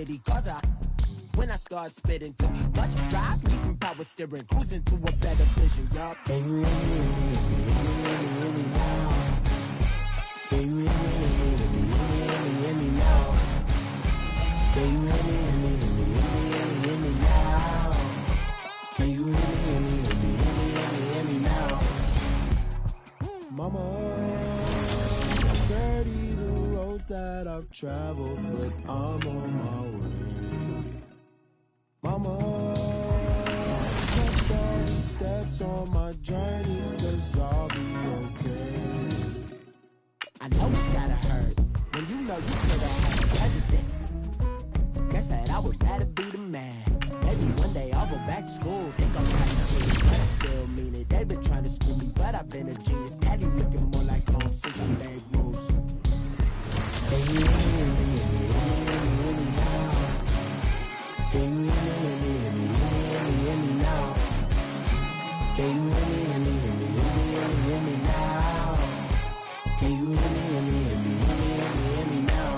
city, cause when I start spitting too much drive, need some power steering, cruising to a better vision, y'all. Can you hear me now? Can you hear me now? Can you hear me now? Can you hear me now? Mama, 30 the roads that I've traveled, but I'm on my way. Mama, just all the steps on my journey, 'cause I'll be okay. I know it's gotta hurt when you know you could have had a president. Guess that I would rather be the man. Maybe one day I'll go back to school, think I'm kind of good, but I still mean it. They've been trying to school me, but I've been a genius. Daddy looking more like home since I made moves. Can you hear me now? Can you hear me now? Can you hear me now? Can you hear me now?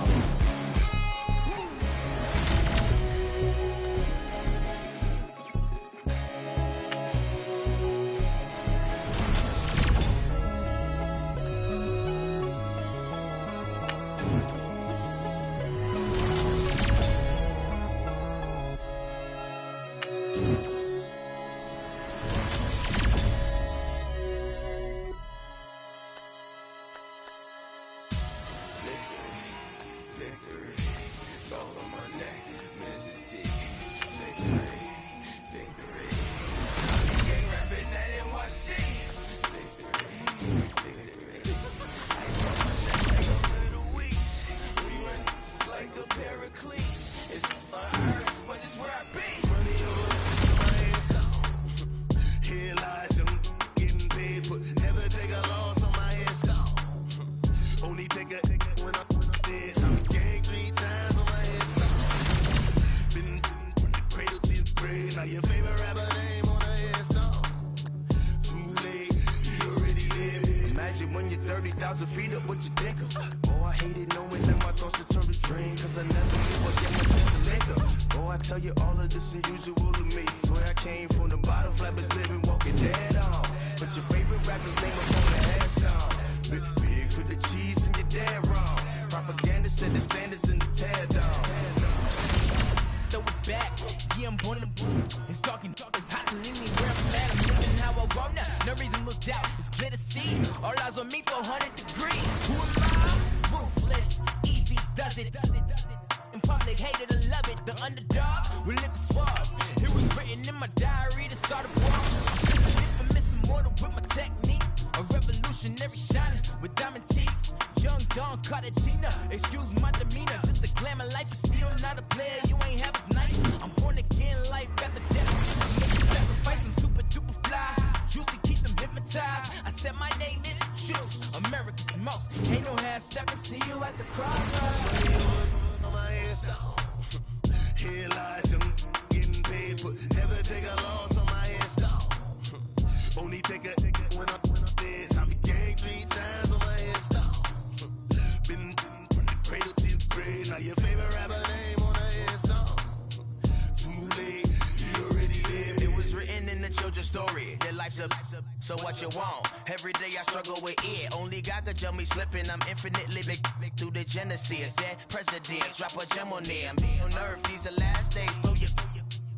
So what you want? Every day I struggle with it. Only God could tell me slipping. I'm infinitely big through the genesis. Dead presidents, drop a gem on them. On earth, these the last days. Throw your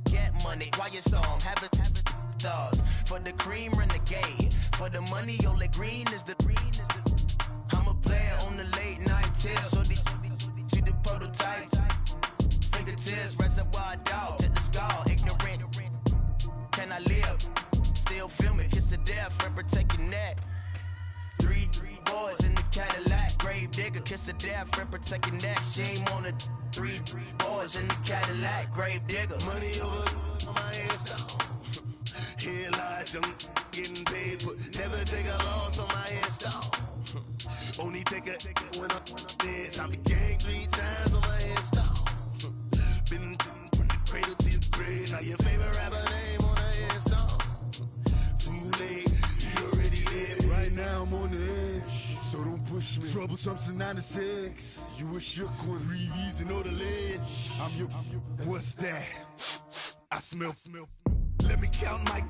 get money, quiet storm. Have it thoughts. For the cream, renegade. For the money, only green is the. I'm a player on the late night tips. So these see the prototype. Fingertips, reservoir dog. Check the skull, ignorant. Can I live? Still film it, kiss to death, friend protect your neck. Three boys in the Cadillac, grave digger, kiss to death, friend protect your neck. Shame on the three boys in the Cadillac, grave digger. Money over on my headstone. Here lies young, getting paid, but never take a loss on my headstone. Only take a when I'm dead. I be gang 3 times on my headstone. Been from the cradle to the grave. Now your favorite rapper name on the headstone. Too late, you already dead. Right now I'm on the edge, so don't push me. Troublesome to 96. You a shook one. Breathe easy, know the ledge. I'm your. What's that? I smell. Let me count my.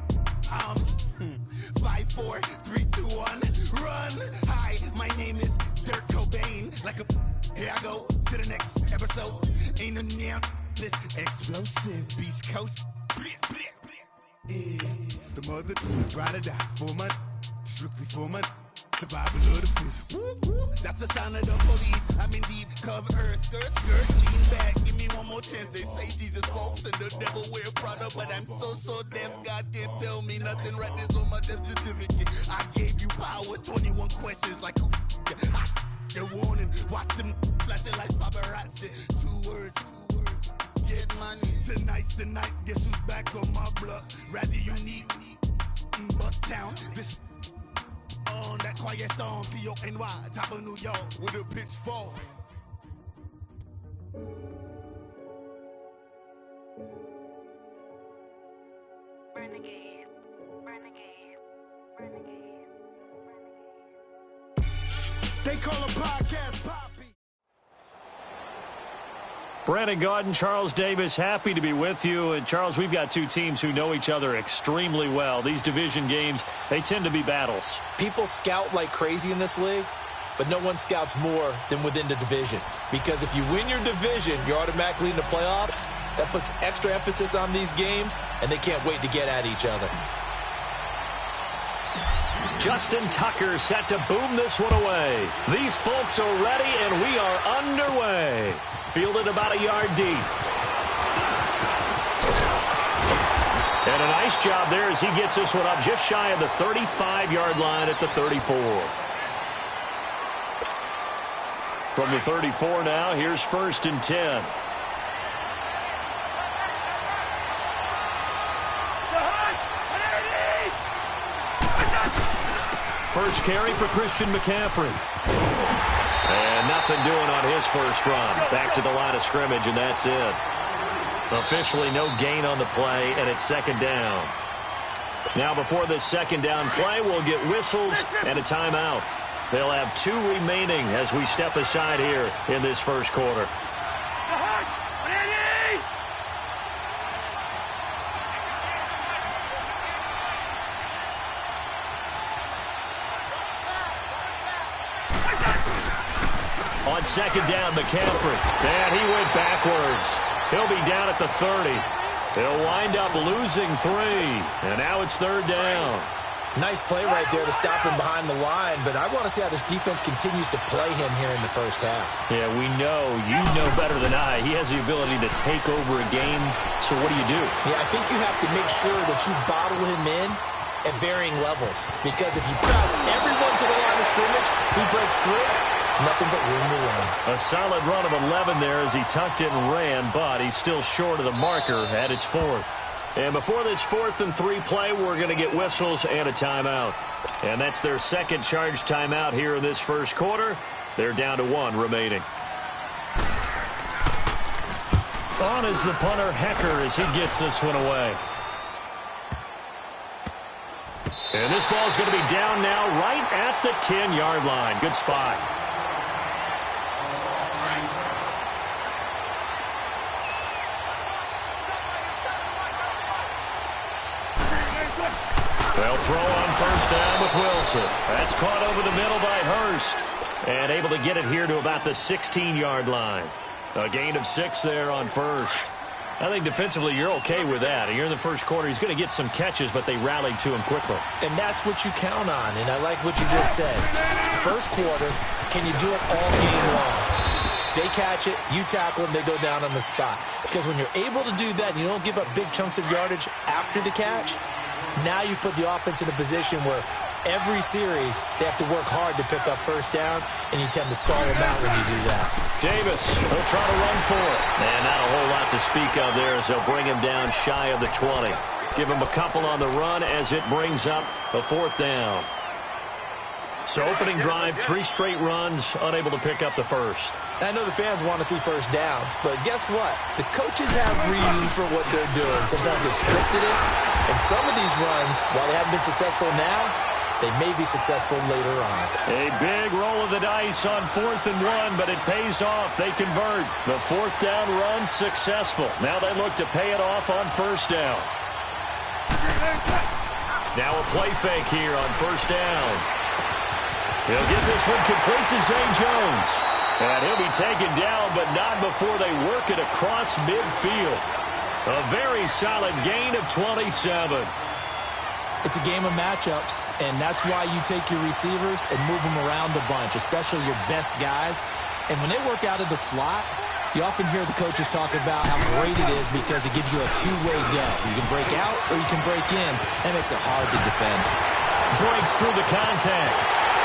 5, 4, 3, 2, 1. Run. Hi, my name is Dirk Cobain. Like a. Here I go to the next episode. Ain't no damn this explosive Beast Coast. Yeah. The mother ride or die for my. Strictly for my. Survival of the fittest. That's the sound of the police. I'm indeed cover earth, skirt, lean back. Give me one more chance. They say Jesus walks and the devil wear Prada, but I'm so deaf. God can't tell me nothing. Right there's on my death certificate. I gave you power. 21 questions like who? Your warning. Watch them flashing like paparazzi. 2 words. Get money. Tonight's the night. Guess who's back on my block? Rather unique. Bucktown. This. On that quiet storm, T-O-N-Y, top of New York, with a pitchfork. Renegade. They call a podcast Poppy. Brandon Gaudin, Charles Davis, happy to be with you. And, Charles, we've got two teams who know each other extremely well. These division games, they tend to be battles. People scout like crazy in this league, but no one scouts more than within the division. Because if you win your division, you're automatically in the playoffs. That puts extra emphasis on these games, and they can't wait to get at each other. Justin Tucker set to boom this one away. These folks are ready, and we are underway. Fielded about a yard deep. And a nice job there as he gets this one up just shy of the 35-yard line at the 34. From the 34 now, here's 1st and 10. First carry for Christian McCaffrey. And nothing doing on his first run. Back to the line of scrimmage, and that's it. Officially no gain on the play, and it's 2nd down. Now before this 2nd down play, we'll get whistles and a timeout. They'll have 2 remaining as we step aside here in this first quarter. On 2nd down, McCaffrey. And he went backwards. He'll be down at the 30. He'll wind up losing 3. And now it's 3rd down. Nice play right there to stop him behind the line, but I want to see how this defense continues to play him here in the first half. Yeah, we know. You know better than I. He has the ability to take over a game. So what do you do? Yeah, I think you have to make sure that you bottle him in at varying levels. Because if you crowd everyone to the line of scrimmage, if he breaks through, it's nothing but room to run. A solid run of 11 there as he tucked it and ran, but he's still short of the marker at its 4th. And before this 4th and 3 play, we're going to get whistles and a timeout. And that's their second charge timeout here in this first quarter. They're down to 1 remaining. On is the punter, Hecker, as he gets this one away. And this ball's going to be down now right at the 10-yard line. Good spot. They'll throw on 1st down with Wilson. That's caught over the middle by Hurst. And able to get it here to about the 16-yard line. A gain of 6 there on 1st. I think defensively you're okay with that. You're in the first quarter. He's going to get some catches, but they rallied to him quickly. And that's what you count on, and I like what you just said. First quarter, can you do it all game long? They catch it, you tackle them, they go down on the spot. Because when you're able to do that and you don't give up big chunks of yardage after the catch, now you put the offense in a position where every series they have to work hard to pick up 1st downs, and you tend to stall them out when you do that. Davis, he'll try to run for it. And not a whole lot to speak of there as they'll bring him down shy of the 20. Give him a couple on the run as it brings up a 4th down. So opening drive, 3 straight runs, unable to pick up the first. I know the fans want to see 1st downs, but guess what? The coaches have reasons for what they're doing. Sometimes they've scripted it, and some of these runs, while they haven't been successful now, they may be successful later on. A big roll of the dice on 4th and 1, but it pays off. They convert. The 4th down run successful. Now they look to pay it off on 1st down. Now a play fake here on 1st down. He'll get this one complete to Zay Jones. And he'll be taken down, but not before they work it across midfield. A very solid gain of 27. It's a game of matchups, and that's why you take your receivers and move them around a bunch, especially your best guys. And when they work out of the slot, you often hear the coaches talk about how great it is because it gives you a two-way go. You can break out or you can break in. That makes it hard to defend. Breaks through the contact.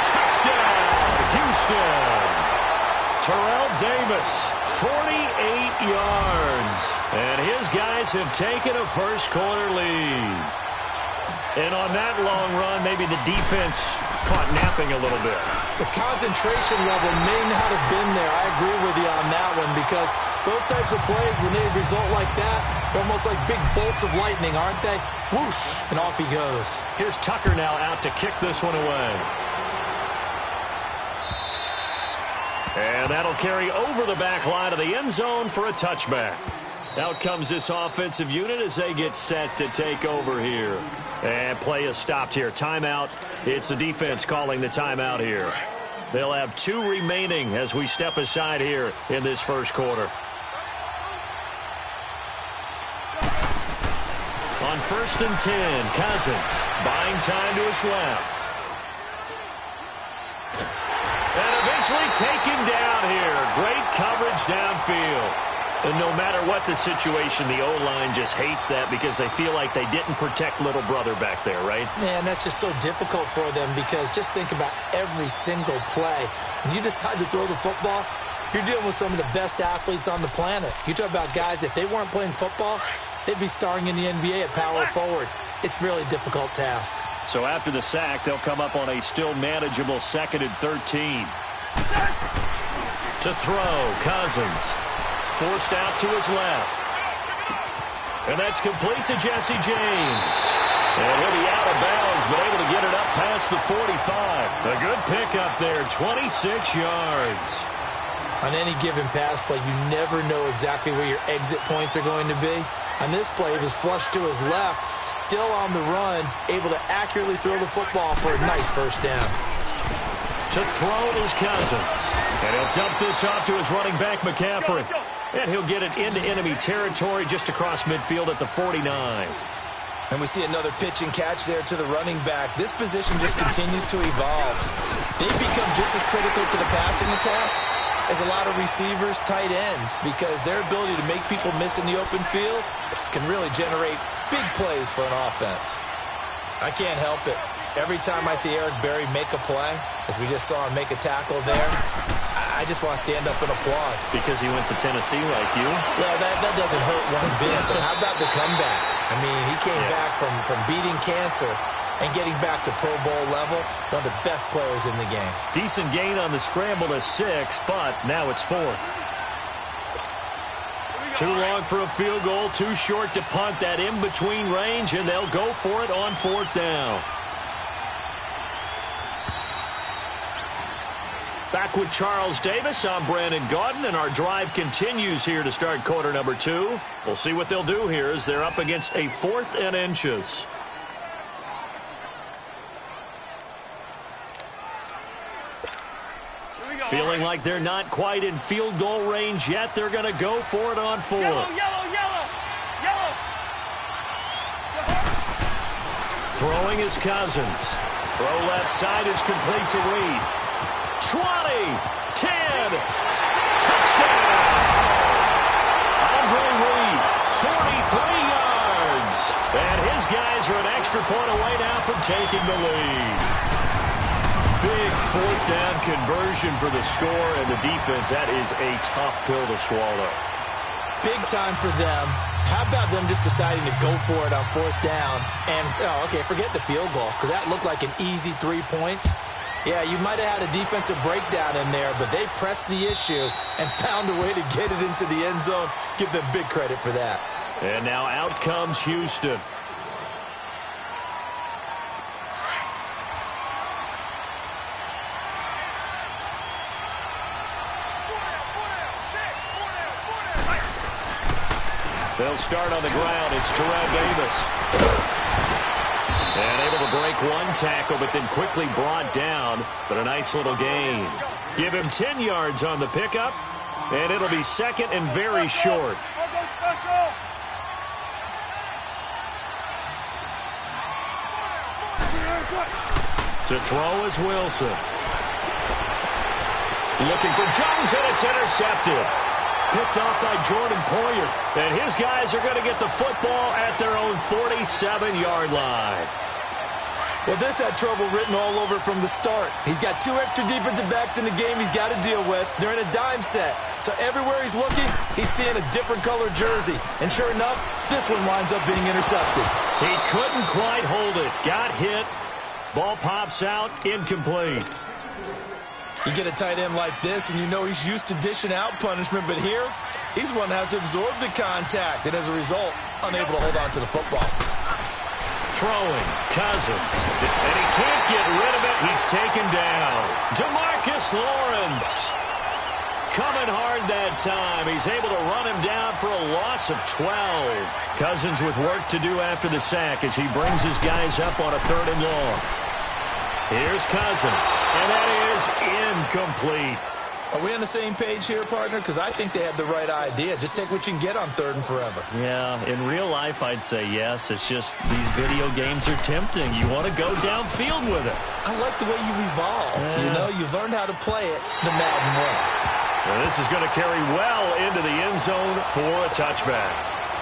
Touchdown, Houston. Terrell Davis, 48 yards. And his guys have taken a first-quarter lead. And on that long run, maybe the defense caught napping a little bit. The concentration level may not have been there. I agree with you on that one because those types of plays, when they result like that, they're almost like big bolts of lightning, aren't they? Whoosh, and off he goes. Here's Tucker now out to kick this one away. And that'll carry over the back line of the end zone for a touchback. Out comes this offensive unit as they get set to take over here. And play is stopped here. Timeout. It's the defense calling the timeout here. They'll have 2 remaining as we step aside here in this first quarter. On 1st and 10, Cousins buying time to his left. And eventually taken down here. Great coverage downfield. And no matter what the situation, the O-line just hates that because they feel like they didn't protect little brother back there, right? Man, that's just so difficult for them because just think about every single play. When you decide to throw the football, you're dealing with some of the best athletes on the planet. You talk about guys, if they weren't playing football, they'd be starring in the NBA at power forward. It's a really difficult task. So after the sack, they'll come up on a still manageable 2nd and 13. To throw, Cousins. Forced out to his left. And that's complete to Jesse James. And he'll be out of bounds, but able to get it up past the 45. A good pickup there, 26 yards. On any given pass play, you never know exactly where your exit points are going to be. On this play, it was flushed to his left, still on the run, able to accurately throw the football for a nice first down. To throw is Cousins. And he'll dump this off to his running back, McCaffrey. And he'll get it into enemy territory just across midfield at the 49. And we see another pitch and catch there to the running back. This position just continues to evolve. They've become just as critical to the passing attack as a lot of receivers, tight ends, because their ability to make people miss in the open field can really generate big plays for an offense. I can't help it. Every time I see Eric Berry make a play, as we just saw him make a tackle there, I just want to stand up and applaud. Because he went to Tennessee like you? Well, that doesn't hurt one bit, but how about the comeback? I mean, he came back from beating cancer and getting back to Pro Bowl level, one of the best players in the game. Decent gain on the scramble to 6, but now it's 4th. Too long for a field goal, too short to punt. That in-between range, and they'll go for it on 4th down. Back with Charles Davis, I'm Brandon Gaudin, and our drive continues here to start quarter number 2. We'll see what they'll do here as they're up against a 4th and inches. Feeling like they're not quite in field goal range yet. They're going to go for it on 4th. Yellow. Throwing is Cousins. Throw left side is complete to Reed. 20, 10, touchdown! Andre Reed, 43 yards. And his guys are an extra point away now from taking the lead. Big 4th down conversion for the score, and the defense, that is a tough pill to swallow. Big time for them. How about them just deciding to go for it on 4th down? And, forget the field goal, because that looked like an easy 3 points. Yeah, you might have had a defensive breakdown in there, but they pressed the issue and found a way to get it into the end zone. Give them big credit for that. And now out comes Houston. They'll start on the ground. It's Terrell Davis. And able to break one tackle, but then quickly brought down. But a nice little gain. Give him 10 yards on the pickup, and it'll be second and very short. To throw is Wilson. Looking for Jones, and it's intercepted. Picked off by Jordan Poyer. And his guys are going to get the football at their own 47-yard line. Well, this had trouble written all over from the start. He's got 2 extra defensive backs in the game he's got to deal with. They're in a dime set. So everywhere he's looking, he's seeing a different color jersey. And sure enough, this one winds up being intercepted. He couldn't quite hold it. Got hit. Ball pops out, incomplete. You get a tight end like this, and you know he's used to dishing out punishment, but here, he's the one that has to absorb the contact, and as a result, unable to hold on to the football. Throwing, Cousins, and he can't get rid of it. He's taken down. DeMarcus Lawrence coming hard that time. He's able to run him down for a loss of 12. Cousins with work to do after the sack as he brings his guys up on a 3rd and long. Here's Cousins, and that is incomplete. Are we on the same page here, partner? Because I think they have the right idea. Just take what you can get on 3rd and forever. Yeah, in real life, I'd say yes. It's just these video games are tempting. You want to go downfield with it. I like the way you evolved. Yeah. You know, you've learned how to play it the Madden way. Well, this is going to carry well into the end zone for a touchback.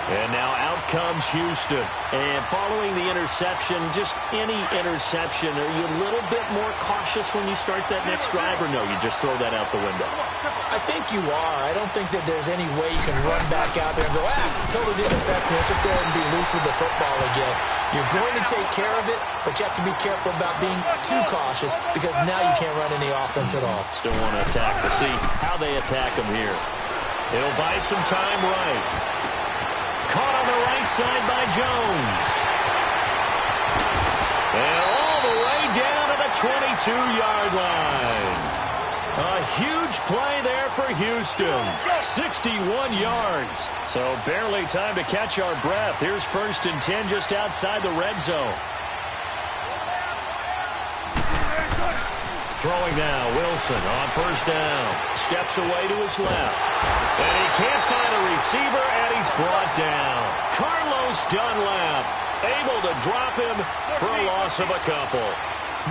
And now out comes Houston. And following the interception, just any interception, are you a little bit more cautious when you start that next drive, or no, you just throw that out the window? I think you are. I don't think that there's any way you can run back out there and go, totally didn't affect me. Let's just go ahead and be loose with the football again. You're going to take care of it, but you have to be careful about being too cautious because now you can't run any offense at all. Still want to attack. We'll see how they attack them here. It'll buy some time right. Caught on the right side by Jones. And all the way down to the 22-yard line. A huge play there for Houston. 61 yards. So barely time to catch our breath. Here's 1st and 10 just outside the red zone. Throwing now, Wilson on 1st down. Steps away to his left. And he can't find a receiver, and he's brought down. Carlos Dunlap able to drop him for a loss of a couple.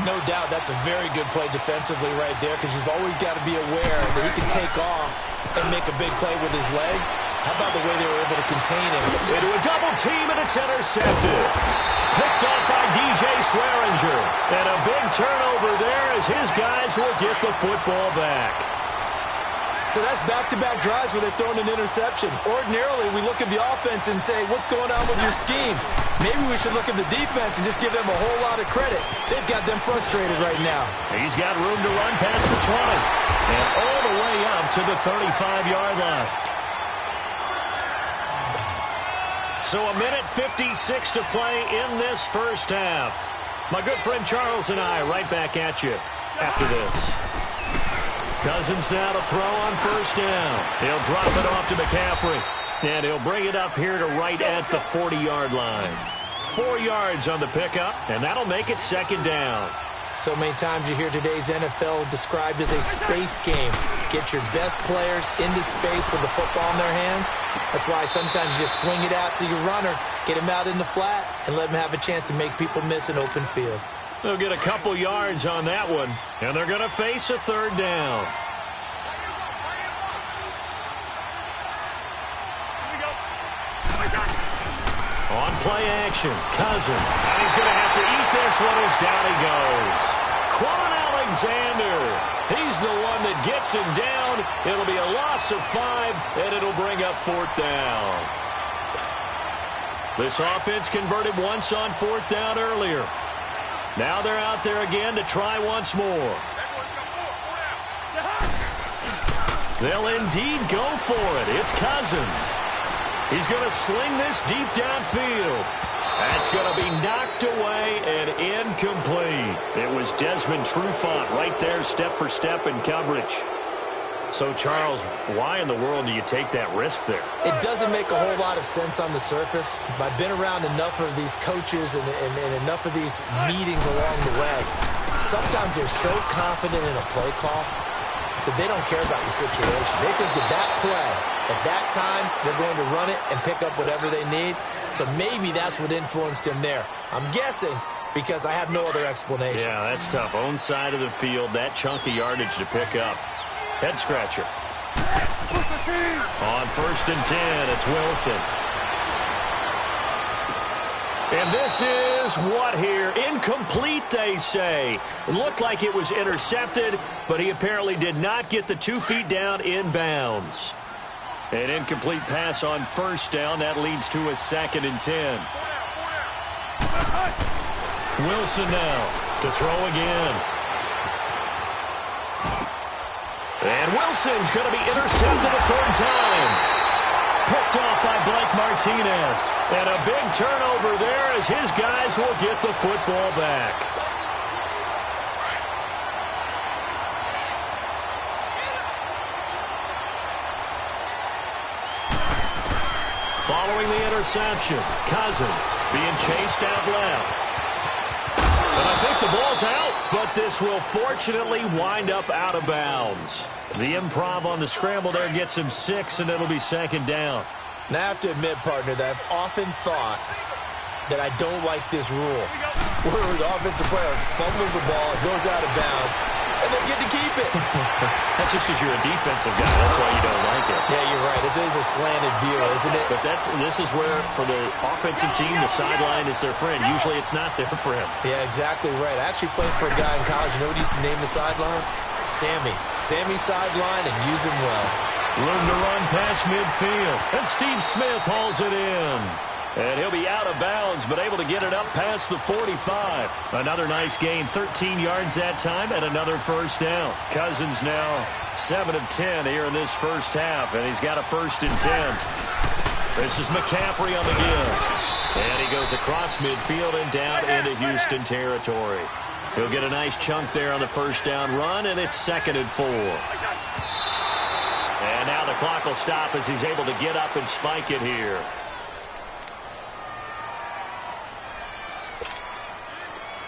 No doubt that's a very good play defensively right there because you've always got to be aware that he can take off and make a big play with his legs. How about the way they were able to contain him? Into a double team, and it's intercepted. Picked up by DJ Swearinger. And a big turnover there as his guys will get the football back. So that's back-to-back drives where they've thrown an interception. Ordinarily, we look at the offense and say, what's going on with your scheme? Maybe we should look at the defense and just give them a whole lot of credit. They've got them frustrated right now. He's got room to run past the 20. And all the way up to the 35-yard line. So a minute 56 to play in this first half. My good friend Charles and I right back at you after this. Cousins now to throw on 1st down. He'll drop it off to McCaffrey. And he'll bring it up here to right at the 40-yard line. 4 yards on the pickup, and that'll make it 2nd down. So many times you hear today's NFL described as a space game. Get your best players into space with the football in their hands. That's why sometimes you just swing it out to your runner, get him out in the flat, and let him have a chance to make people miss an open field. They'll get a couple yards on that one, and they're going to face a 3rd down. On play action, Cousins. And he's going to have to eat this one as down he goes. Quan Alexander. He's the one that gets him down. It'll be a loss of 5, and it'll bring up 4th down. This offense converted once on 4th down earlier. Now they're out there again to try once more. They'll indeed go for it. It's Cousins. He's going to sling this deep downfield. That's going to be knocked away and incomplete. It was Desmond Trufant right there, step for step in coverage. So, Charles, why in the world do you take that risk there? It doesn't make a whole lot of sense on the surface. But I've been around enough of these coaches and enough of these meetings along the way. Sometimes they're so confident in a play call that they don't care about the situation. They think that play, at that time, they're going to run it and pick up whatever they need. So maybe that's what influenced him there. I'm guessing because I have no other explanation. Yeah, that's tough. Own side of the field, that chunk of yardage to pick up. Head scratcher. On 1st and 10, it's Wilson. And this is what here? Incomplete, they say. It looked like it was intercepted, but he apparently did not get the 2 feet down in bounds. An incomplete pass on 1st down. That leads to a 2nd and 10. Wilson now to throw again. And Wilson's going to be intercepted a 3rd time. Picked off by Blake Martinez. And a big turnover there as his guys will get the football back. Following the interception, Cousins being chased out left. And I think the ball's out, but this will fortunately wind up out of bounds. The improv on the scramble there gets him 6, and it'll be 2nd down. Now, I have to admit, partner, that I've often thought that I don't like this rule, where the offensive player fumbles the ball, it goes out of bounds, and they get to keep it. That's just because you're a defensive guy. That's why you don't like it. Yeah, you're right. It's a slanted view, isn't it? But this is where, for the offensive team, the sideline is their friend. Usually it's not there for him. Yeah, exactly right. I actually played for a guy in college. You know what he used to name the sideline? Sammy. Sammy sideline, and use him well. Room to run past midfield. And Steve Smith hauls it in. And he'll be out of bounds, but able to get it up past the 45. Another nice gain, 13 yards that time, and another 1st down. Cousins now 7 of 10 here in this 1st half, and he's got a 1st and 10. This is McCaffrey on the give. And he goes across midfield and down into Houston territory. He'll get a nice chunk there on the 1st down run, and it's 2nd and 4. And now the clock will stop as he's able to get up and spike it here.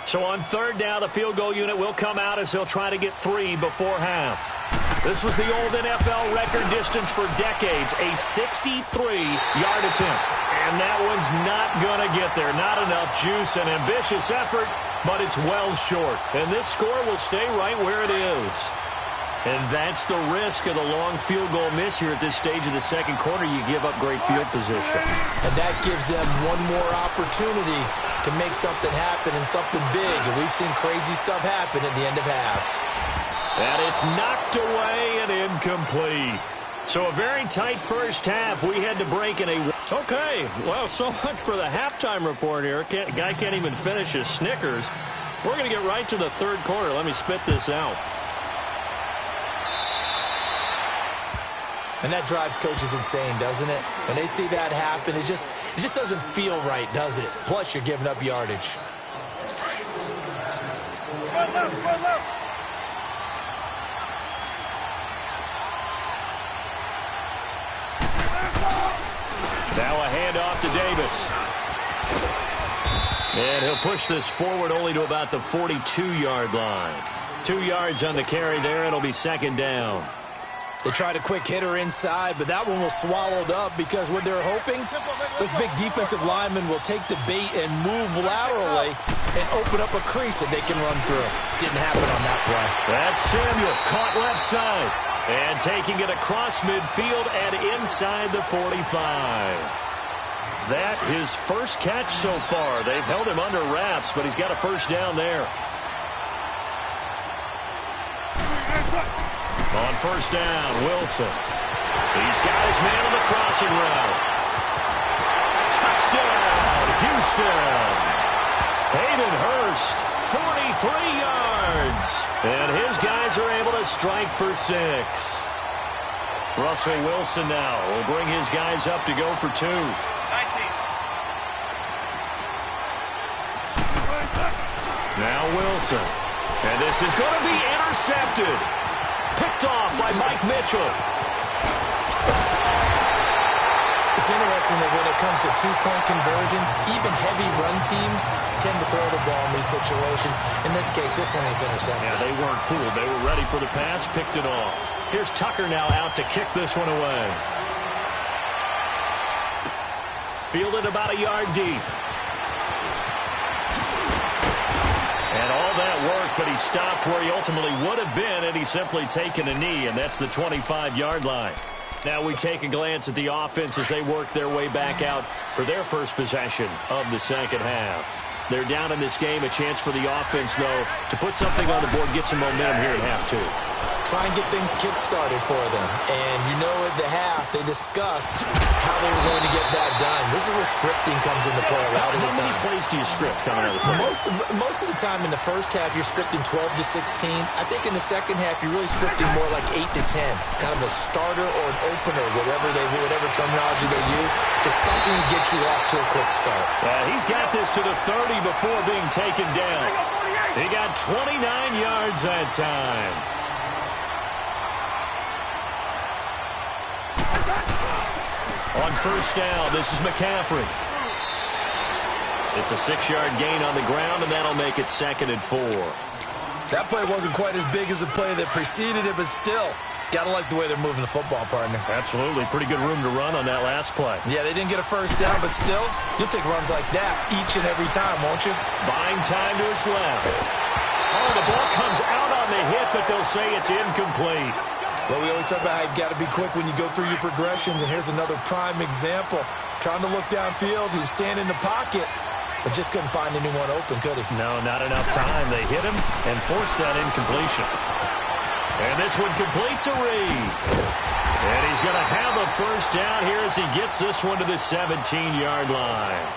So on 3rd down, the field goal unit will come out as they'll try to get 3 before half. This was the old NFL record distance for decades, a 63-yard attempt. And that one's not going to get there. Not enough juice, an ambitious effort, but it's well short. And this score will stay right where it is. And that's the risk of the long field goal miss here at this stage of the 2nd quarter. You give up great field position. And that gives them one more opportunity to make something happen and something big. And we've seen crazy stuff happen at the end of halves. And it's knocked away and incomplete. So a very tight 1st half. We had to break in a... Okay, well, so much for the halftime report here. Guy can't even finish his Snickers. We're going to get right to the 3rd quarter. Let me spit this out. And that drives coaches insane, doesn't it? When they see that happen, it just doesn't feel right, does it? Plus, you're giving up yardage. Now a handoff to Davis. And he'll push this forward only to about the 42-yard line. 2 yards on the carry there. It'll be 2nd down. They tried a quick hitter inside, but that one was swallowed up because what they're hoping, those big defensive linemen will take the bait and move laterally and open up a crease that they can run through. Didn't happen on that play. That's Samuel, caught left side. And taking it across midfield and inside the 45. That his 1st catch so far. They've held him under wraps, but he's got a 1st down there. On 1st down, Wilson. He's got his man on the crossing route. Touchdown, Houston. Hayden Hurst, 43 yards. And his guys are able to strike for 6. Russell Wilson now will bring his guys up to go for 2. 19. Now Wilson. And this is going to be intercepted. Picked off by Mike Mitchell. It's interesting that when it comes to two-point conversions, even heavy run teams tend to throw the ball in these situations. In this case, this one was intercepted. Yeah, they weren't fooled. They were ready for the pass, picked it off. Here's Tucker now out to kick this one away. Fielded about a yard deep. And all that work, but he stopped where he ultimately would have been, and he's simply taken a knee, and that's the 25-yard line. Now we take a glance at the offense as they work their way back out for their first possession of the second half. They're down in this game. A chance for the offense, though, to put something on the board, get some momentum here at half two. Try and get things kick-started for them. And you know at the half, they discussed how they were going to get that done. This is where scripting comes into play a lot of the time. How many plays do you script coming out of the second? Most of the time in the first half, you're scripting 12 to 16. I think in the second half, you're really scripting more like 8 to 10. Kind of a starter or an opener, whatever terminology they use. Just something to get you off to a quick start. He's got this to the 30 before being taken down. He got 29 yards that time. On first down, this is McCaffrey. It's a 6-yard gain on the ground, and that'll make it 2nd and 4. That play wasn't quite as big as the play that preceded it, but still, got to like the way they're moving the football, partner. Absolutely. Pretty good room to run on that last play. Yeah, they didn't get a first down, but still, you'll take runs like that each and every time, won't you? Buying time to his left. Oh, the ball comes out on the hit, but they'll say it's incomplete. Well, we always talk about how you've got to be quick when you go through your progressions, and here's another prime example. Trying to look downfield, he was standing in the pocket, but just couldn't find anyone open, could he? No, not enough time. They hit him and forced that incompletion. And this one complete to Reed. And he's going to have a first down here as he gets this one to the 17-yard line.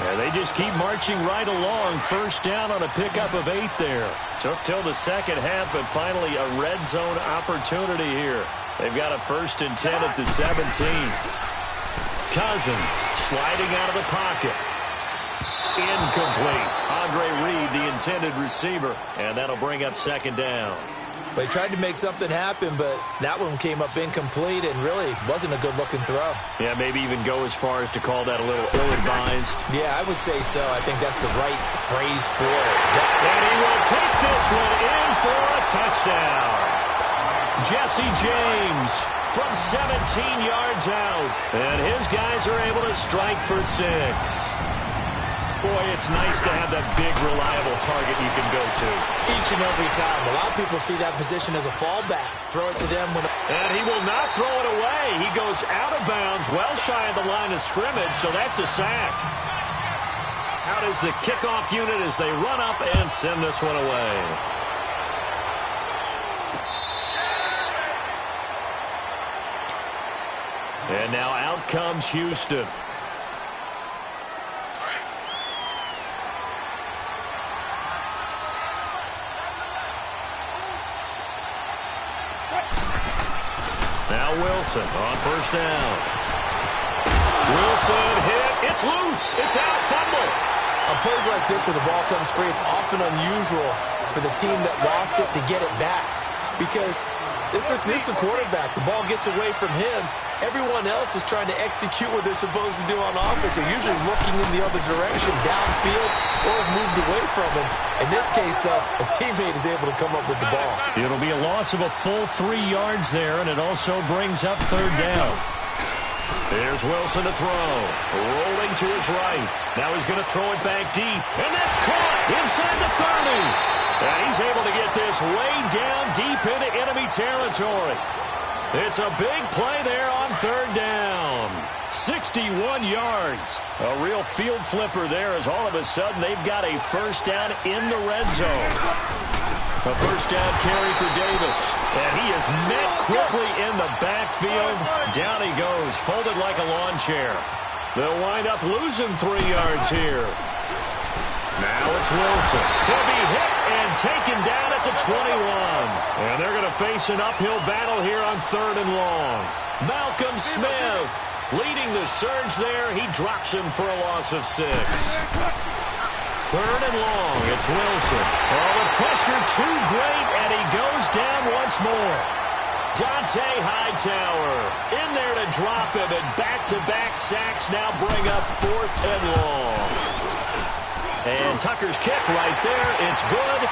And they just keep marching right along. First down on a pickup of 8 there. Took till the second half, but finally a red zone opportunity here. They've got a 1st and 10 at the 17. Cousins sliding out of the pocket. Incomplete. Andre Reed, the intended receiver, and that'll bring up 2nd down. They tried to make something happen, but that one came up incomplete and really wasn't a good-looking throw. Yeah, maybe even go as far as to call that a little ill-advised. Yeah, I would say so. I think that's the right phrase for it. And he will take this one in for a touchdown. Jesse James from 17 yards out. And his guys are able to strike for 6. Boy, it's nice to have that big, reliable target you can go to. Each and every time. A lot of people see that position as a fallback. Throw it to them when... And he will not throw it away. He goes out of bounds, well shy of the line of scrimmage, so that's a sack. Out is the kickoff unit as they run up and send this one away. And now out comes Houston. Now Wilson on first down. Wilson hit. It's loose. It's out. Fumble. On plays like this where the ball comes free, it's often unusual for the team that lost it to get it back. Because this is a quarterback. The ball gets away from him. Everyone else is trying to execute what they're supposed to do on offense. They're usually looking in the other direction, downfield, or have moved away from him. In this case, though, a teammate is able to come up with the ball. It'll be a loss of a full 3 yards there, and it also brings up 3rd down. There's Wilson to throw. Rolling to his right. Now he's going to throw it back deep. And that's caught inside the 30. And he's able to get this way down deep into enemy territory. It's a big play there on 3rd down. 61 yards. A real field flipper there as all of a sudden they've got a first down in the red zone. A first down carry for Davis. And he is met quickly in the backfield. Down he goes, folded like a lawn chair. They'll wind up losing 3 yards here. Now it's Wilson. He'll be hit and taken down at the 21. And they're going to face an uphill battle here on 3rd and long. Malcolm Smith leading the surge there. He drops him for a loss of 6. 3rd and long. It's Wilson. Oh, the pressure too great, and he goes down once more. Dante Hightower in there to drop him, and back-to-back sacks now bring up 4th and long. And Tucker's kick right there. It's good.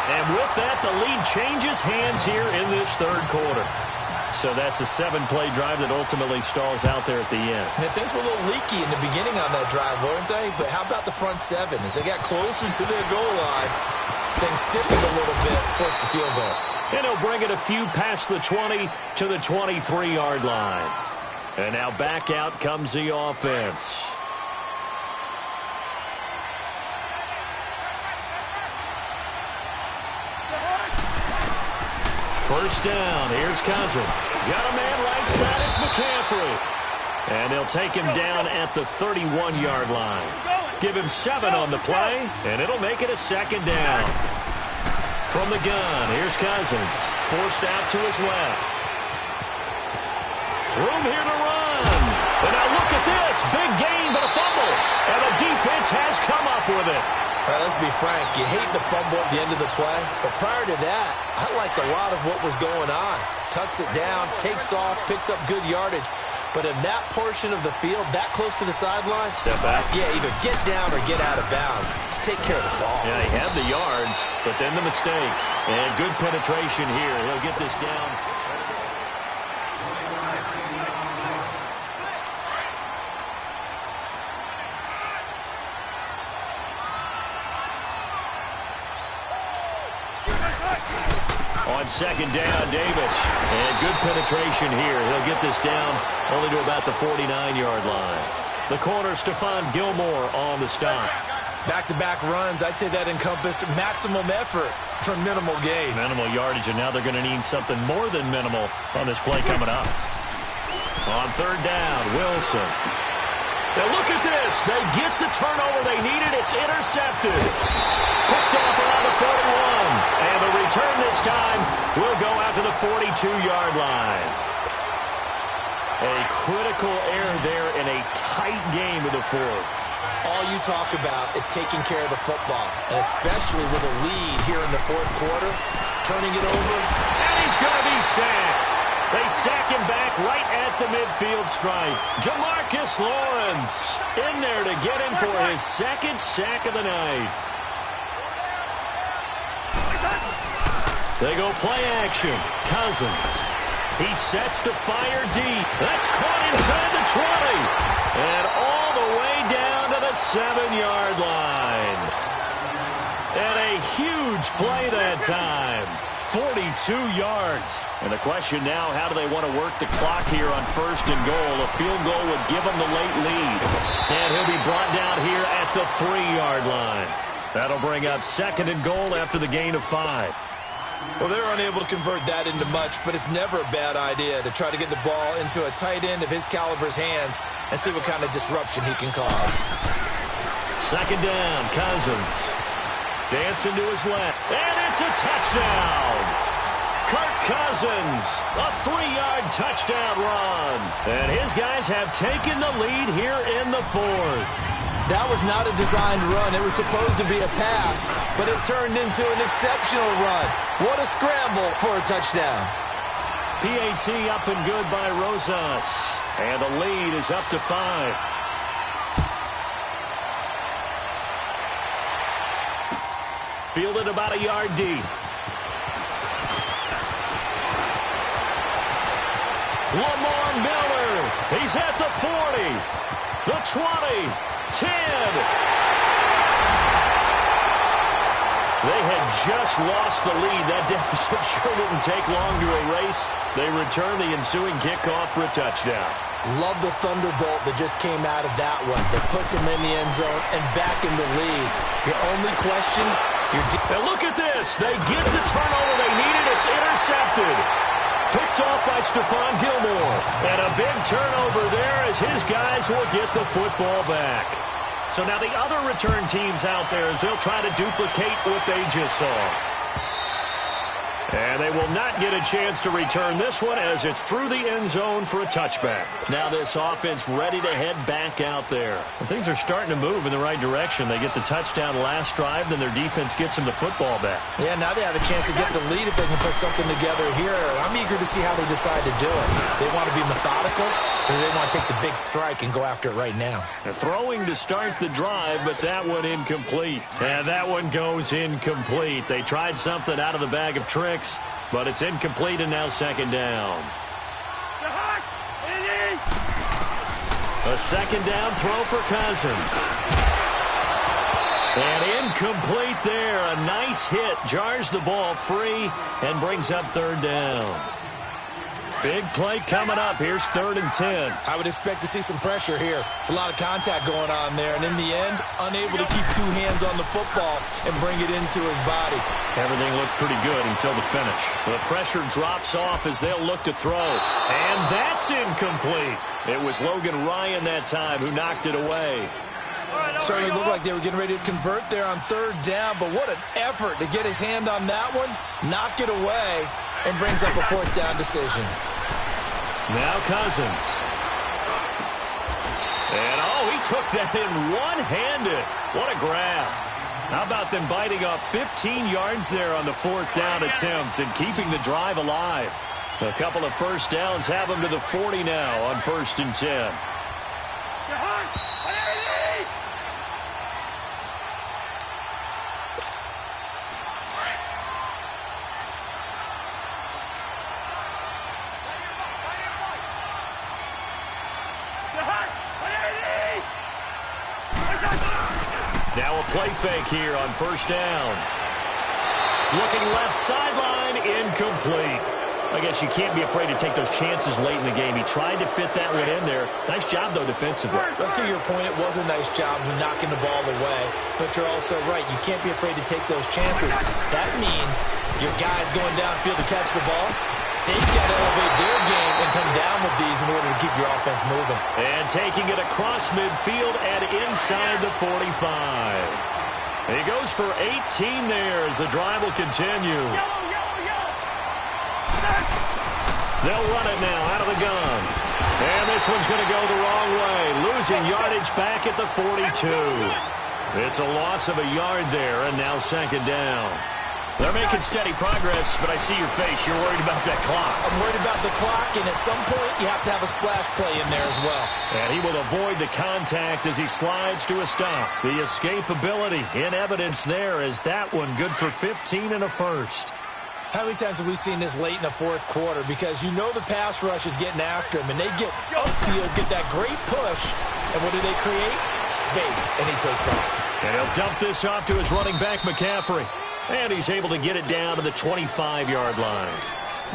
And with that, the lead changes hands here in this third quarter. So that's a 7-play drive that ultimately stalls out there at the end. And things were a little leaky in the beginning on that drive, weren't they? But how about the front 7? As they got closer to their goal line, things stiffened a little bit, forced the field goal. And he'll bring it a few past the 20 to the 23-yard line. And now back out comes the offense. First down, here's Cousins. Got a man right side, it's McCaffrey. And they'll take him down at the 31-yard line. Give him 7 on the play, and it'll make it a 2nd down. From the gun, here's Cousins. Forced out to his left. Room here to run. And now look at this. Big gain, but a fumble. And the defense has come up with it. All right, let's be frank. You hate the fumble at the end of the play. But prior to that, I liked a lot of what was going on. Tucks it down, takes off, picks up good yardage. But in that portion of the field, that close to the sideline, step back. Yeah, either get down or get out of bounds. Take care of the ball. Yeah, he had the yards, but then the mistake. And good penetration here. He'll get this down. On 2nd down, Davis. And good penetration here. He'll get this down only to about the 49-yard line. The corner, Stephon Gilmore on the stop. Back-to-back runs, I'd say that encompassed maximum effort for minimal gain. Minimal yardage, and now they're going to need something more than minimal on this play coming up. On 3rd down, Wilson. Now look at this. They get the turnover they needed. It's intercepted. Picked off around the 41. And the return this time will go out to the 42-yard line. A critical error there in a tight game of the 4th. All you talk about is taking care of the football, and especially with a lead here in the 4th quarter, turning it over. And he's going to be sacked. They sack him back right at the midfield stripe. Jamarcus Lawrence in there to get him for his 2nd sack of the night. They go play action. Cousins. He sets to fire deep. That's caught inside the 20. And all the way down to the 7-yard line. And a huge play that time. 42 yards. And the question now, how do they want to work the clock here on 1st and goal? A field goal would give them the late lead. And he'll be brought down here at the 3-yard line. That'll bring up 2nd and goal after the gain of 5. Well, they're unable to convert that into much, but it's never a bad idea to try to get the ball into a tight end of his caliber's hands and see what kind of disruption he can cause. 2nd down, Cousins. Dancing to his left. And it's a touchdown. Kirk Cousins, a 3-yard touchdown run. And his guys have taken the lead here in the 4th. That was not a designed run. It was supposed to be a pass, but it turned into an exceptional run. What a scramble for a touchdown. PAT up and good by Rosas. And the lead is up to 5. Fielded about a yard deep. Lamar Miller. He's at the 40. The 20. 10. They had just lost the lead. That deficit sure didn't take long to erase. They return the ensuing kickoff for a touchdown. Love the thunderbolt that just came out of that one. That puts him in the end zone and back in the lead. Your only question, and look at this. They get the turnover they needed. It's intercepted. Picked off by Stephon Gilmore. And a big turnover there as his guys will get the football back. So now the other return teams out there as they'll try to duplicate what they just saw. And they will not get a chance to return this one as it's through the end zone for a touchback. Now this offense ready to head back out there. And things are starting to move in the right direction. They get the touchdown last drive, then their defense gets them the football back. Yeah, now they have a chance to get the lead if they can put something together here. I'm eager to see how they decide to do it. They want to be methodical, or they want to take the big strike and go after it right now. They're throwing to start the drive, but that one incomplete. And that one goes incomplete. They tried something out of the bag of tricks, but it's incomplete and now second down. A second down throw for Cousins. And incomplete there. A nice hit. Jars the ball free and brings up third down. Big play coming up. Here's 3rd and 10. I would expect to see some pressure here. It's a lot of contact going on there. And in the end, unable to keep two hands on the football and bring it into his body. Everything looked pretty good until the finish. The pressure drops off as they'll look to throw. And that's incomplete. It was Logan Ryan that time who knocked it away. Certainly looked like they were getting ready to convert there on 3rd down, but what an effort to get his hand on that one, knock it away, and brings up a 4th down decision. Now Cousins. And, he took that in one-handed. What a grab. How about them biting off 15 yards there on the 4th down attempt and keeping the drive alive? A couple of first downs have them to the 40 now on 1st and 10. Now a play fake here on 1st down. Looking left sideline, incomplete. I guess you can't be afraid to take those chances late in the game. He tried to fit that one in there. Nice job, though, defensively. But to your point, it was a nice job of knocking the ball away. But you're also right. You can't be afraid to take those chances. That means your guys going downfield to catch the ball, they've got to elevate their game and come down with these in order to keep your offense moving. And taking it across midfield and inside the 45. He goes for 18 there as the drive will continue. They'll run it now out of the gun. And this one's going to go the wrong way. Losing yardage back at the 42. It's a loss of a yard there, and now second down. They're making steady progress, but I see your face. You're worried about that clock. I'm worried about the clock, and at some point, you have to have a splash play in there as well. And he will avoid the contact as he slides to a stop. The escapability in evidence there as that one good for 15 and a first. How many times have we seen this late in the 4th quarter? Because you know the pass rush is getting after him, and they get upfield, get that great push, and what do they create? Space, and he takes off. And he'll dump this off to his running back, McCaffrey. And he's able to get it down to the 25-yard line.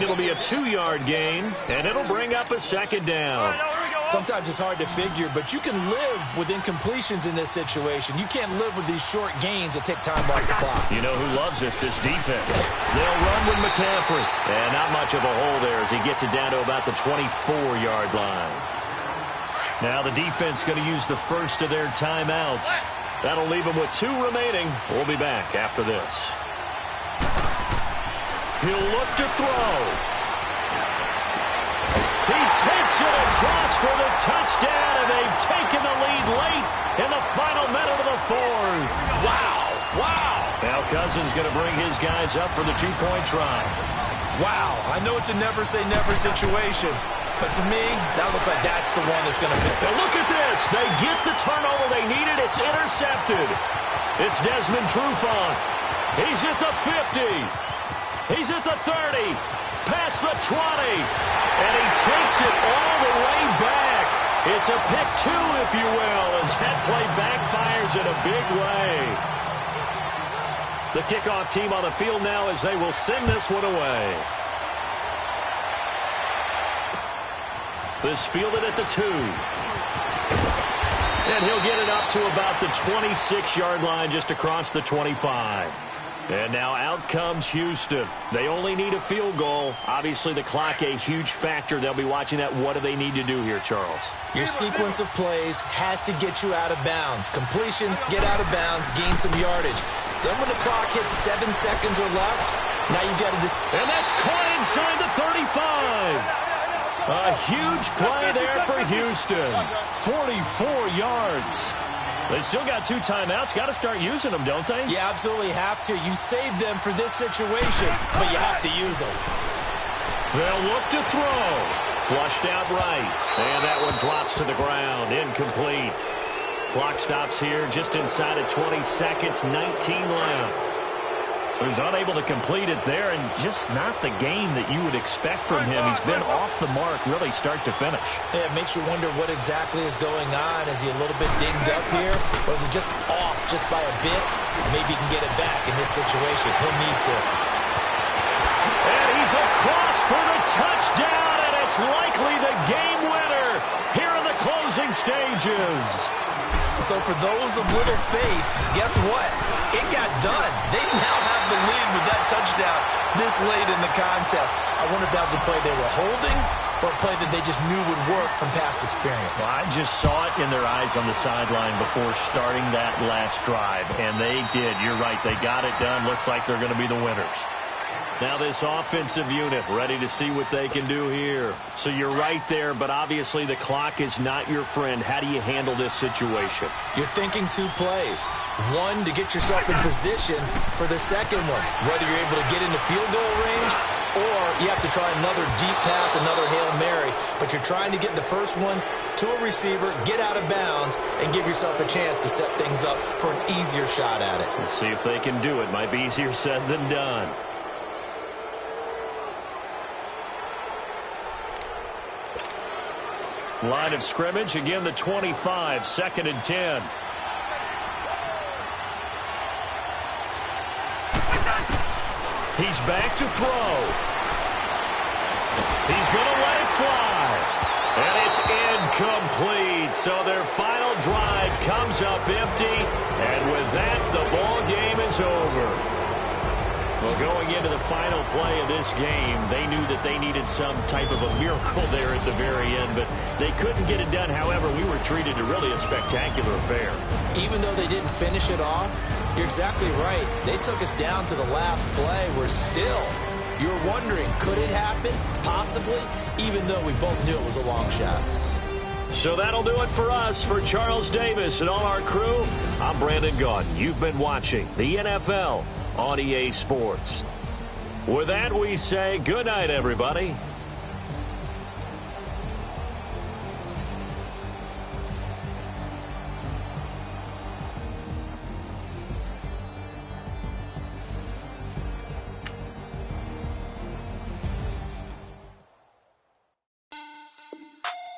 It'll be a 2-yard gain, and it'll bring up a second down. Sometimes it's hard to figure, but you can live with incompletions in this situation. You can't live with these short gains that take time off the clock. You know who loves it? This defense. They'll run with McCaffrey. And not much of a hole there as he gets it down to about the 24-yard line. Now the defense going to use the first of their timeouts. That'll leave them with 2 remaining. We'll be back after this. He'll look to throw. He takes it across for the touchdown, and they've taken the lead late in the final minute of the 4th. Wow. Now Cousins going to bring his guys up for the 2-point try. Wow. I know it's a never-say-never situation, but to me, that looks like that's the one that's going to fit. Now look at this. They get the turnover they needed. It's intercepted. It's Desmond Trufant. He's at the 50. He's at the 30. Past the 20. And he takes it all the way back. It's a pick 2, if you will, as that play backfires in a big way. The kickoff team on the field now as they will send this one away. This fielded at the 2. And he'll get it up to about the 26-yard line just across the 25. And now out comes Houston. They only need a field goal. Obviously, the clock a huge factor. They'll be watching that. What do they need to do here, Charles? Your sequence of plays has to get you out of bounds. Completions, get out of bounds, gain some yardage. Then when the clock hits 7 seconds or left, Now you got to just... And that's caught inside the 35. A huge play there for Houston. 44 yards. They still got 2 timeouts. Got to start using them, don't they? You absolutely have to. You save them for this situation, but you have to use them. They'll look to throw. Flushed out right. And that one drops to the ground. Incomplete. Clock stops here just inside of 20 seconds. 19 left. So he's unable to complete it there, and just not the game that you would expect from him. He's been off the mark really start to finish. Yeah, it makes you wonder what exactly is going on. Is he a little bit dinged up here, or is it just off just by a bit? Maybe he can get it back in this situation. He'll need to. And he's across for the touchdown, and it's likely the game winner here in the closing stages. So for those of little faith, guess what? It got done. They now have the lead with that touchdown this late in the contest. I wonder if that was a play they were holding or a play that they just knew would work from past experience. Well, I just saw it in their eyes on the sideline before starting that last drive, and they did. You're right. They got it done. Looks like they're going to be the winners. Now this offensive unit ready to see what they can do here. So you're right there, but obviously the clock is not your friend. How do you handle this situation? You're thinking 2 plays. One, to get yourself in position for the second one, whether you're able to get into field goal range or you have to try another deep pass, another Hail Mary. But you're trying to get the first one to a receiver, get out of bounds, and give yourself a chance to set things up for an easier shot at it. Let's see if they can do it. Might be easier said than done. Line of scrimmage, again the 25, 2nd and 10. He's back to throw. He's going to let it fly. And it's incomplete. So their final drive comes up empty. And with that, the ball game is over. Well, going into the final play of this game, they knew that they needed some type of a miracle there at the very end, but they couldn't get it done. However, we were treated to really a spectacular affair. Even though they didn't finish it off, you're exactly right. They took us down to the last play. We're still, you're wondering, could it happen? Possibly, even though we both knew it was a long shot. So that'll do it for us. For Charles Davis and all our crew, I'm Brandon Gaudin. You've been watching the NFL on EA Sports. With that, we say good night, everybody.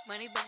Money back.